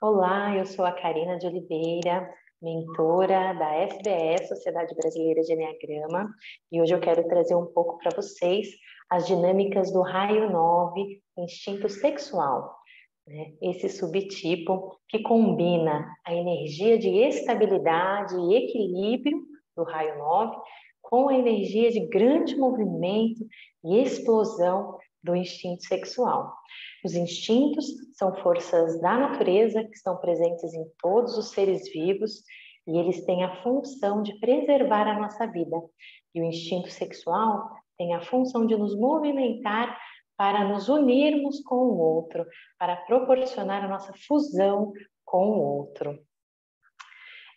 Olá, eu sou a Karina de Oliveira, mentora da SBS, Sociedade Brasileira de Enneagrama, e hoje eu quero trazer um pouco para vocês as dinâmicas do raio 9, instinto sexual, né? Esse subtipo que combina a energia de estabilidade e equilíbrio do raio 9 com a energia de grande movimento e explosão do instinto sexual. Os instintos são forças da natureza que estão presentes em todos os seres vivos e eles têm a função de preservar a nossa vida. E o instinto sexual tem a função de nos movimentar para nos unirmos com o outro, para proporcionar a nossa fusão com o outro.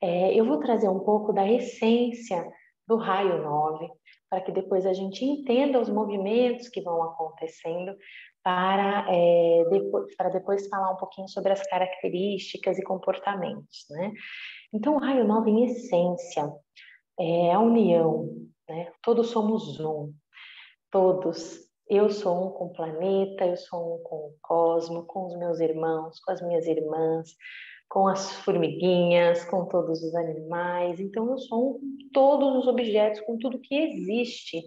Eu vou trazer um pouco da essência do raio 9, para que depois a gente entenda os movimentos que vão acontecendo, para depois falar um pouquinho sobre as características e comportamentos, né? Então, o raio 9, em essência, é a união, né? Todos somos um, todos. Eu sou um com o planeta, eu sou um com o cosmos, com os meus irmãos, com as minhas irmãs, com as formiguinhas, com todos os animais. Então, eu sou um com todos os objetos, com tudo que existe.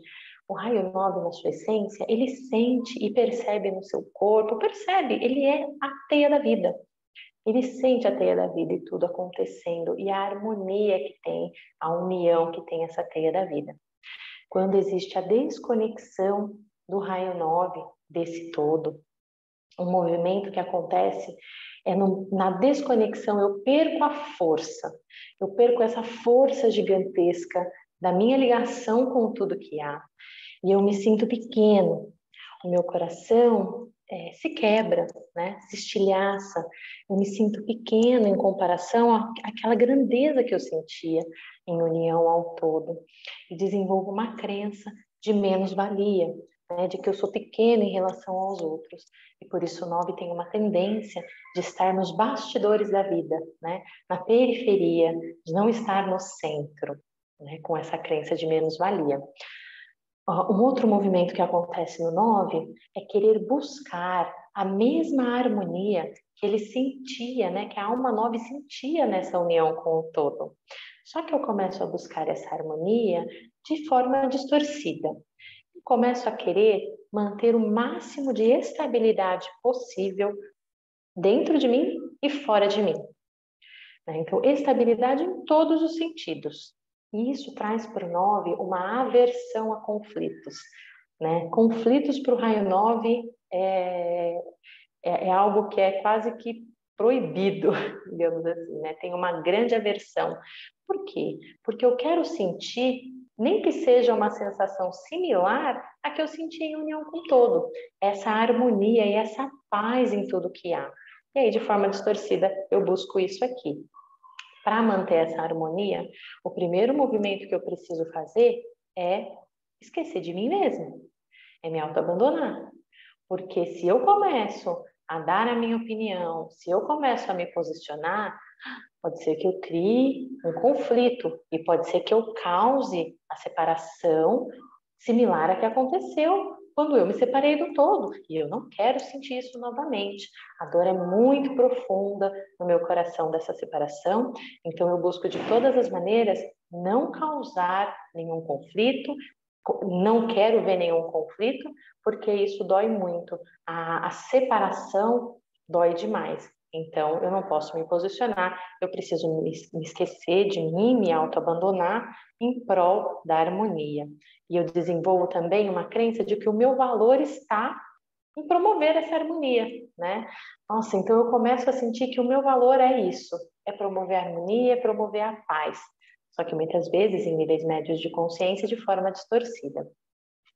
O raio 9, na sua essência, ele sente e percebe no seu corpo, percebe, ele é a teia da vida. Ele sente a teia da vida e tudo acontecendo, e a harmonia que tem, a união que tem essa teia da vida. Quando existe a desconexão do raio 9 desse todo, um movimento que acontece na desconexão, eu perco a força, eu perco essa força gigantesca da minha ligação com tudo que há, e eu me sinto pequeno, o meu coração se quebra, né? Se estilhaça, eu me sinto pequeno em comparação àquela grandeza que eu sentia em união ao todo, e desenvolvo uma crença de menos-valia, né? De que eu sou pequeno em relação aos outros, e por isso o 9 tem uma tendência de estar nos bastidores da vida, né? Na periferia, de não estar no centro, né? Com essa crença de menos-valia. Um outro movimento que acontece no 9 é querer buscar a mesma harmonia que ele sentia, né? Que a alma 9 sentia nessa união com o todo. Só que eu começo a buscar essa harmonia de forma distorcida. Começo a querer manter o máximo de estabilidade possível dentro de mim e fora de mim. Então, estabilidade em todos os sentidos. E isso traz para o 9 uma aversão a conflitos, né? Conflitos para o raio 9 é algo que é quase que proibido, digamos assim, né? Tem uma grande aversão. Por quê? Porque eu quero sentir, nem que seja uma sensação similar à que eu senti em união com o todo, essa harmonia e essa paz em tudo que há. E aí, de forma distorcida, eu busco isso aqui. Para manter essa harmonia, o primeiro movimento que eu preciso fazer é esquecer de mim mesmo, é me auto-abandonar. Porque se eu começo a dar a minha opinião, se eu começo a me posicionar, pode ser que eu crie um conflito e pode ser que eu cause a separação similar à que aconteceu quando eu me separei do todo. E eu não quero sentir isso novamente. A dor é muito profunda no meu coração dessa separação, então eu busco de todas as maneiras não causar nenhum conflito, não quero ver nenhum conflito, porque isso dói muito. A separação dói demais. Então, eu não posso me posicionar, eu preciso me esquecer de mim, me auto-abandonar em prol da harmonia. E eu desenvolvo também uma crença de que o meu valor está em promover essa harmonia, né? Nossa, então eu começo a sentir que o meu valor é isso, é promover a harmonia, é promover a paz. Só que muitas vezes, em níveis médios de consciência, de forma distorcida.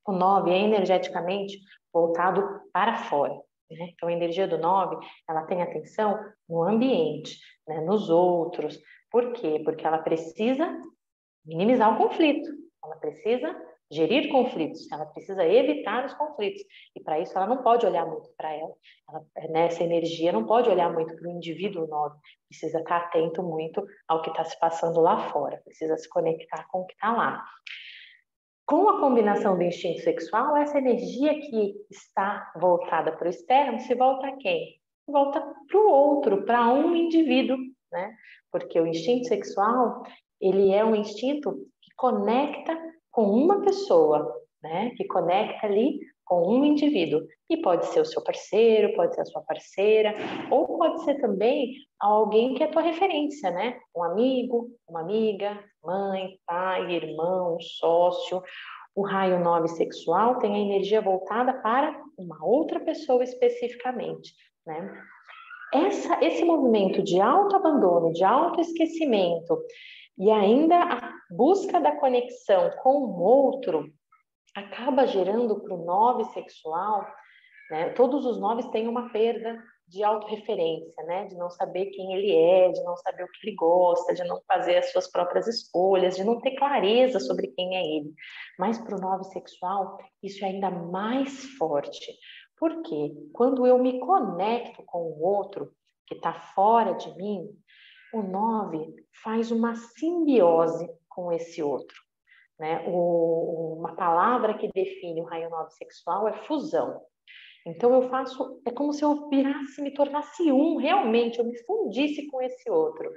O 9 é energeticamente voltado para fora, né? Então, a energia do 9, ela tem atenção no ambiente, né? Nos outros. Por quê? Porque ela precisa minimizar o conflito, ela precisa gerir conflitos, ela precisa evitar os conflitos. E para isso, ela não pode olhar muito para ela. Nessa energia, não pode olhar muito para o indivíduo 9, precisa estar atento muito ao que está se passando lá fora, precisa se conectar com o que está lá. Com a combinação do instinto sexual, essa energia que está voltada para o externo se volta a quem? volta para o outro, para um indivíduo, né? Porque o instinto sexual, ele é um instinto que conecta com uma pessoa, né? Que conecta ali com um indivíduo. E pode ser o seu parceiro, pode ser a sua parceira, ou pode ser também alguém que é a tua referência, né? Um amigo, uma amiga, mãe, pai, irmão, sócio. O raio 9 sexual tem a energia voltada para uma outra pessoa especificamente, né? Esse movimento de autoabandono, de autoesquecimento e ainda a busca da conexão com o outro acaba gerando para o 9 sexual, né? Todos os 9 têm uma perda de autorreferência, né? De não saber quem ele é, de não saber o que ele gosta, de não fazer as suas próprias escolhas, de não ter clareza sobre quem é ele. Mas para o 9 sexual, isso é ainda mais forte. Porque quando eu me conecto com o outro, que está fora de mim, o 9 faz uma simbiose com esse outro, né? Uma palavra que define o raio 9 sexual é fusão. Então eu faço, é como se eu virasse, me tornasse um, realmente, eu me fundisse com esse outro,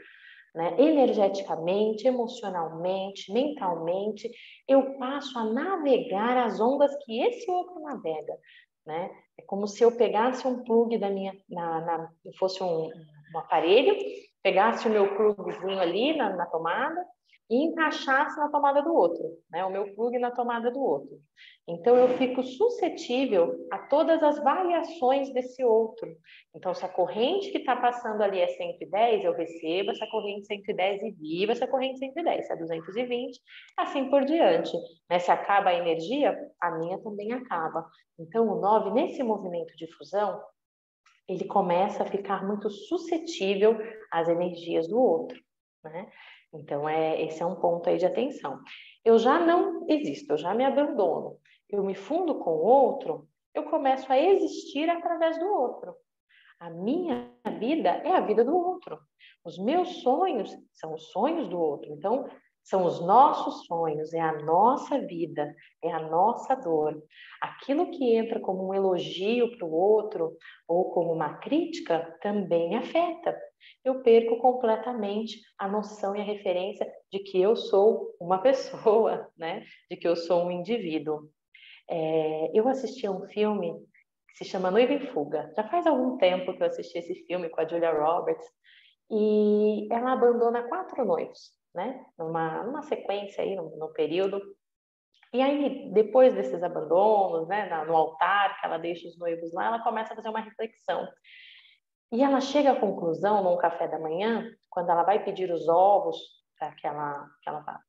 né? Energeticamente, emocionalmente, mentalmente, eu passo a navegar as ondas que esse outro navega, né? É como se eu pegasse um plug da minha, fosse um aparelho, pegasse o meu plugzinho ali na tomada e encaixasse na tomada do outro, né? O meu plug na tomada do outro. Então eu fico suscetível a todas as variações desse outro. Então, se a corrente que está passando ali é 110, eu recebo essa corrente 110 e vivo essa corrente 110. Se é 220, assim por diante, né? Se acaba a energia, a minha também acaba. Então, o 9, nesse movimento de fusão, ele começa a ficar muito suscetível às energias do outro, né? Então, esse é um ponto aí de atenção. Eu já não existo, eu já me abandono, eu me fundo com o outro, eu começo a existir através do outro. A minha vida é a vida do outro. Os meus sonhos são os sonhos do outro. Então, são os nossos sonhos, é a nossa vida, é a nossa dor. Aquilo que entra como um elogio para o outro ou como uma crítica também afeta. Eu perco completamente a noção e a referência de que eu sou uma pessoa, né? De que eu sou um indivíduo. Eu assisti a um filme que se chama Noiva em Fuga. Já faz algum tempo que eu assisti esse filme com a Julia Roberts. E ela abandona 4 noivos, né? Numa sequência aí, no período. E aí, depois desses abandonos, né? No altar, que ela deixa os noivos lá, ela começa a fazer uma reflexão. E ela chega à conclusão, num café da manhã, quando ela vai pedir os ovos para que ela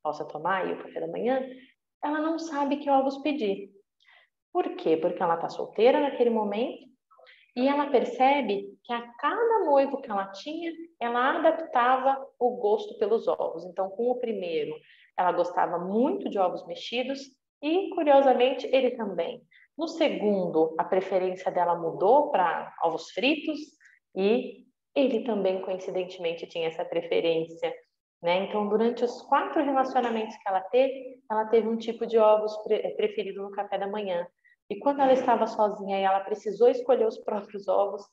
possa tomar aí o café da manhã, ela não sabe que ovos pedir. Por quê? Porque ela está solteira naquele momento e ela percebe que a cada noivo que ela tinha, ela adaptava o gosto pelos ovos. Então, com o primeiro, ela gostava muito de ovos mexidos e, curiosamente, ele também. No segundo, a preferência dela mudou para ovos fritos e ele também, coincidentemente, tinha essa preferência, né? Então, durante os 4 relacionamentos que ela teve um tipo de ovos preferido no café da manhã. E quando ela estava sozinha e ela precisou escolher os próprios ovos,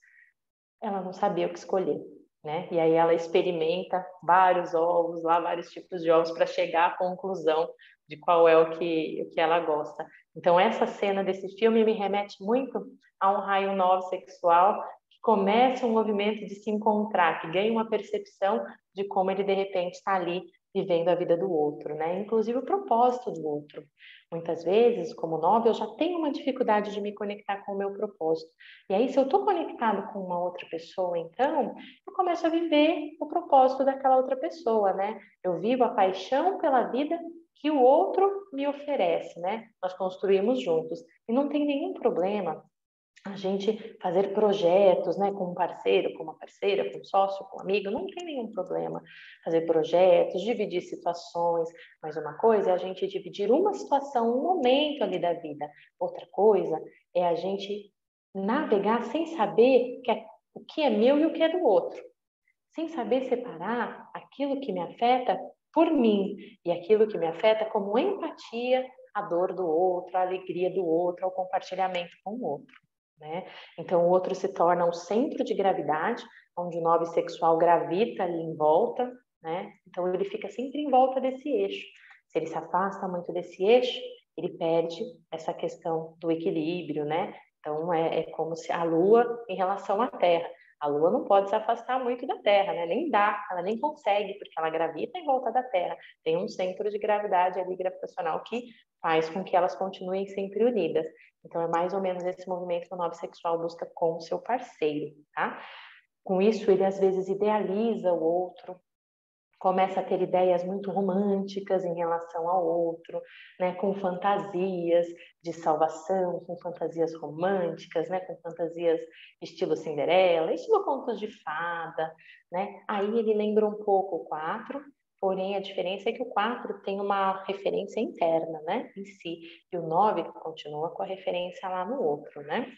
ela não sabia o que escolher, né? E aí ela experimenta vários ovos, lá vários tipos de ovos para chegar à conclusão de qual é o que ela gosta. Então essa cena desse filme me remete muito a um raio 9 sexual que começa um movimento de se encontrar, que ganha uma percepção de como ele de repente está ali vivendo a vida do outro, né? Inclusive o propósito do outro. Muitas vezes, como 9, eu já tenho uma dificuldade de me conectar com o meu propósito. E aí, se eu estou conectado com uma outra pessoa, então, eu começo a viver o propósito daquela outra pessoa, né? Eu vivo a paixão pela vida que o outro me oferece, né? Nós construímos juntos. E não tem nenhum problema a gente fazer projetos, né, com um parceiro, com uma parceira, com um sócio, com um amigo, não tem nenhum problema fazer projetos, dividir situações, mas uma coisa é a gente dividir uma situação, um momento ali da vida, outra coisa é a gente navegar sem saber o que é meu e o que é do outro, sem saber separar aquilo que me afeta por mim e aquilo que me afeta como empatia à dor do outro, à alegria do outro, ao compartilhamento com o outro. né? Então, o outro se torna um centro de gravidade, onde o 9 sexual gravita ali em volta, né? Então, ele fica sempre em volta desse eixo. Se ele se afasta muito desse eixo, ele perde essa questão do equilíbrio, né? Então, é como se a Lua em relação à Terra. A Lua não pode se afastar muito da Terra, né? Nem dá, ela nem consegue, porque ela gravita em volta da Terra. Tem um centro de gravidade ali gravitacional que faz com que elas continuem sempre unidas. Então, é mais ou menos esse movimento que o 9 sexual busca com o seu parceiro, tá? Com isso, ele às vezes idealiza o outro, começa a ter ideias muito românticas em relação ao outro, né, com fantasias de salvação, com fantasias românticas, né, com fantasias estilo Cinderela, estilo contos de fada, né? Aí ele lembra um pouco o 4, porém a diferença é que o 4 tem uma referência interna, né, em si, e o 9 continua com a referência lá no outro, né?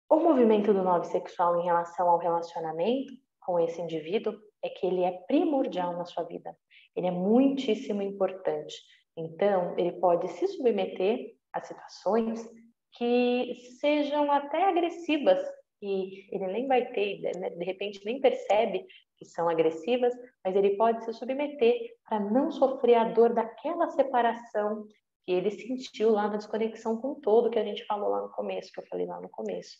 O movimento do 9 sexual em relação ao relacionamento com esse indivíduo é que ele é primordial na sua vida. Ele é muitíssimo importante. Então, ele pode se submeter a situações que sejam até agressivas e ele nem vai ter, né, de repente nem percebe que são agressivas, mas ele pode se submeter para não sofrer a dor daquela separação que ele sentiu lá na desconexão com o todo que a gente falou lá no começo, que eu falei lá no começo.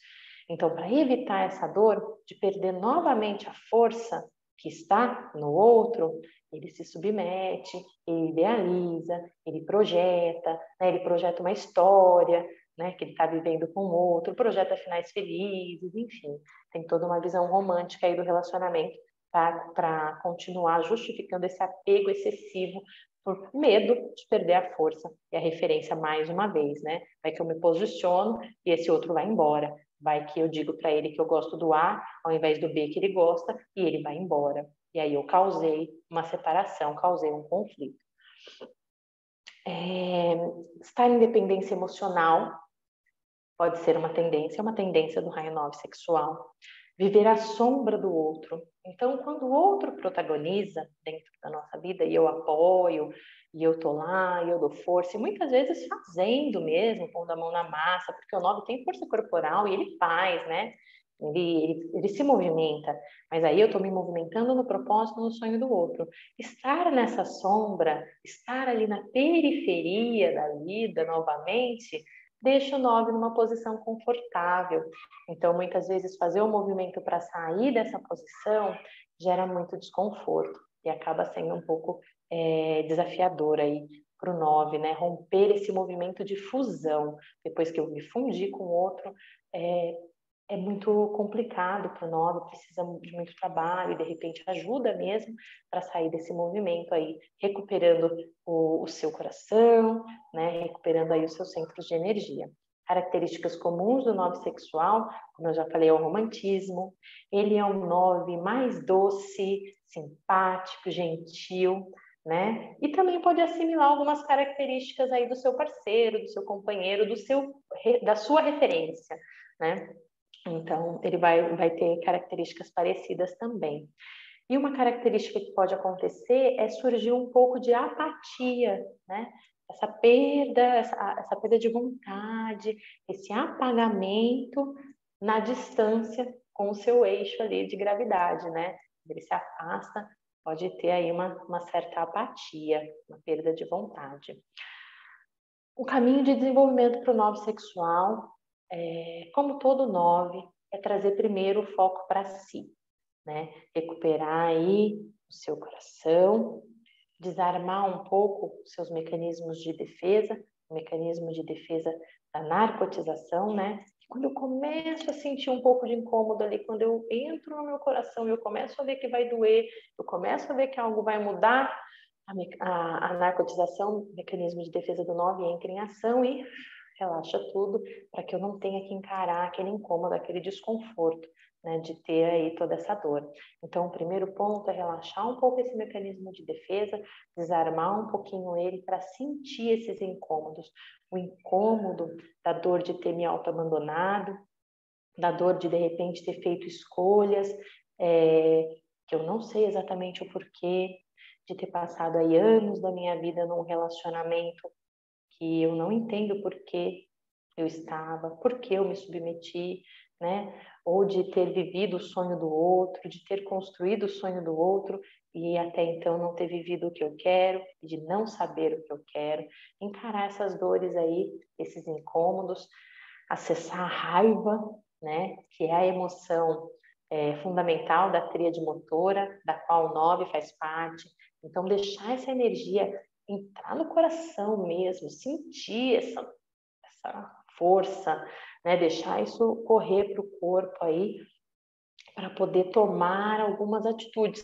Então, para evitar essa dor de perder novamente a força que está no outro, ele se submete, ele idealiza, ele projeta, né? Ele projeta uma história, né? Que ele está vivendo com o outro, projeta finais felizes, enfim, tem toda uma visão romântica aí do relacionamento para continuar justificando esse apego excessivo por medo de perder a força e a referência mais uma vez, né? Vai que eu me posiciono e esse outro vai embora. Vai que eu digo para ele que eu gosto do A ao invés do B que ele gosta e ele vai embora. E aí eu causei uma separação, causei um conflito. Estar em dependência emocional pode ser uma tendência do raio 9 sexual. Viver à sombra do outro. Então, quando o outro protagoniza dentro da nossa vida e eu apoio, e eu tô lá, e eu dou força, e muitas vezes fazendo mesmo, pondo a mão na massa, porque o 9 tem força corporal e ele faz, né? Ele se movimenta, mas aí eu estou me movimentando no propósito, no sonho do outro. Estar nessa sombra, estar ali na periferia da vida novamente, deixa o 9 numa posição confortável. Então, muitas vezes, fazer o movimento para sair dessa posição gera muito desconforto e acaba sendo um pouco desafiador aí para o 9, né? Romper esse movimento de fusão. Depois que eu me fundi com o outro, é muito complicado para o 9, precisa de muito trabalho e de repente ajuda mesmo para sair desse movimento aí, recuperando o seu coração, né, recuperando aí os seus centros de energia. Características comuns do 9 sexual, como eu já falei, é o romantismo. Ele é um 9 mais doce, simpático, gentil, né? E também pode assimilar algumas características aí do seu parceiro, do seu companheiro, da sua referência, né? Então, ele vai ter características parecidas também. E uma característica que pode acontecer é surgir um pouco de apatia, né? Essa perda de vontade, esse apagamento na distância com o seu eixo ali de gravidade, né? Ele se afasta, pode ter aí uma certa apatia, uma perda de vontade. O caminho de desenvolvimento para o 9 sexual, como todo 9, é trazer primeiro o foco para si, né? Recuperar aí o seu coração, desarmar um pouco os seus mecanismos de defesa, o mecanismo de defesa da narcotização, né? Quando eu começo a sentir um pouco de incômodo ali, quando eu entro no meu coração e eu começo a ver que vai doer, eu começo a ver que algo vai mudar, a narcotização, o mecanismo de defesa do 9 entra em ação e relaxa tudo para que eu não tenha que encarar aquele incômodo, aquele desconforto, né, de ter aí toda essa dor. Então, o primeiro ponto é relaxar um pouco esse mecanismo de defesa, desarmar um pouquinho ele para sentir esses incômodos. O incômodo da dor de ter me auto-abandonado, da dor de repente ter feito escolhas que eu não sei exatamente o porquê, de ter passado aí anos da minha vida num relacionamento que eu não entendo porquê, eu estava, por que eu me submeti, né? Ou de ter vivido o sonho do outro, de ter construído o sonho do outro e até então não ter vivido o que eu quero, de não saber o que eu quero, encarar essas dores aí, esses incômodos, acessar a raiva, né? Que é a emoção fundamental da tríade motora, da qual o 9 faz parte. Então, deixar essa energia entrar no coração mesmo, sentir essa força, né? Deixar isso correr para o corpo aí, para poder tomar algumas atitudes,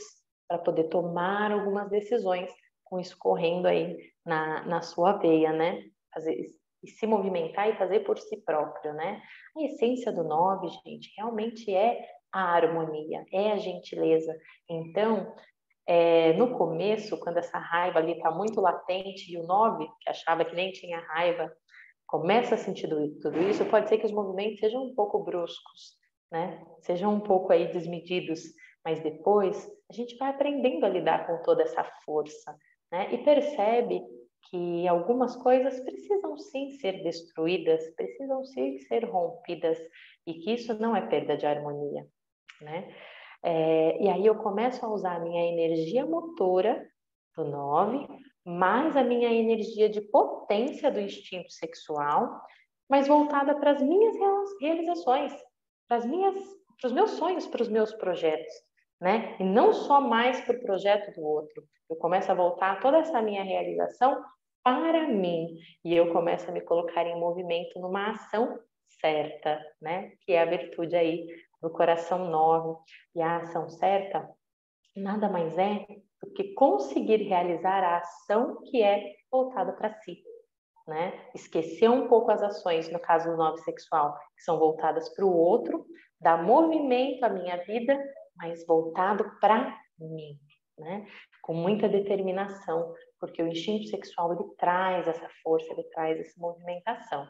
para poder tomar algumas decisões, com isso correndo aí na sua veia, né? Fazer, e se movimentar e fazer por si próprio, né? A essência do 9, gente, realmente é a harmonia, é a gentileza. Então, no começo, quando essa raiva ali está muito latente e o 9, que achava que nem tinha raiva, começa a sentir tudo isso, pode ser que os movimentos sejam um pouco bruscos, né? Sejam um pouco aí desmedidos, mas depois a gente vai aprendendo a lidar com toda essa força, né? E percebe que algumas coisas precisam sim ser destruídas, precisam sim ser rompidas, e que isso não é perda de harmonia, né? E aí eu começo a usar a minha energia motora do 9, mais a minha energia de potência do instinto sexual, mas voltada para as minhas realizações, para os meus sonhos, para os meus projetos, né? E não só mais para o projeto do outro. Eu começo a voltar toda essa minha realização para mim e eu começo a me colocar em movimento numa ação certa, né? Que é a virtude aí do coração 9. E a ação certa nada mais é do que conseguir realizar a ação que é voltada para si, né? Esquecer um pouco as ações, no caso do 9 sexual, que são voltadas para o outro, dar movimento à minha vida, mas voltado para mim, né? Com muita determinação, porque o instinto sexual ele traz essa força, ele traz essa movimentação.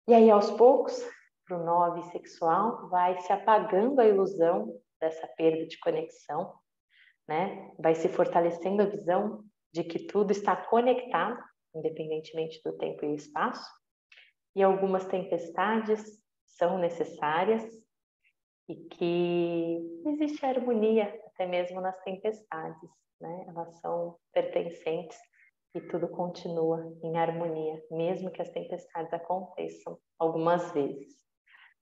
E aí, aos poucos, para o 9 sexual, vai se apagando a ilusão dessa perda de conexão, né? Vai se fortalecendo a visão de que tudo está conectado, independentemente do tempo e espaço, e algumas tempestades são necessárias e que existe harmonia até mesmo nas tempestades, né? Elas são pertencentes e tudo continua em harmonia, mesmo que as tempestades aconteçam algumas vezes.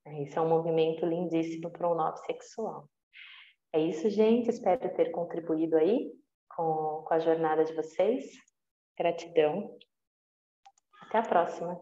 Esse é um movimento lindíssimo para o 9 sexual. É isso, gente. Espero ter contribuído aí com a jornada de vocês. Gratidão. Até a próxima.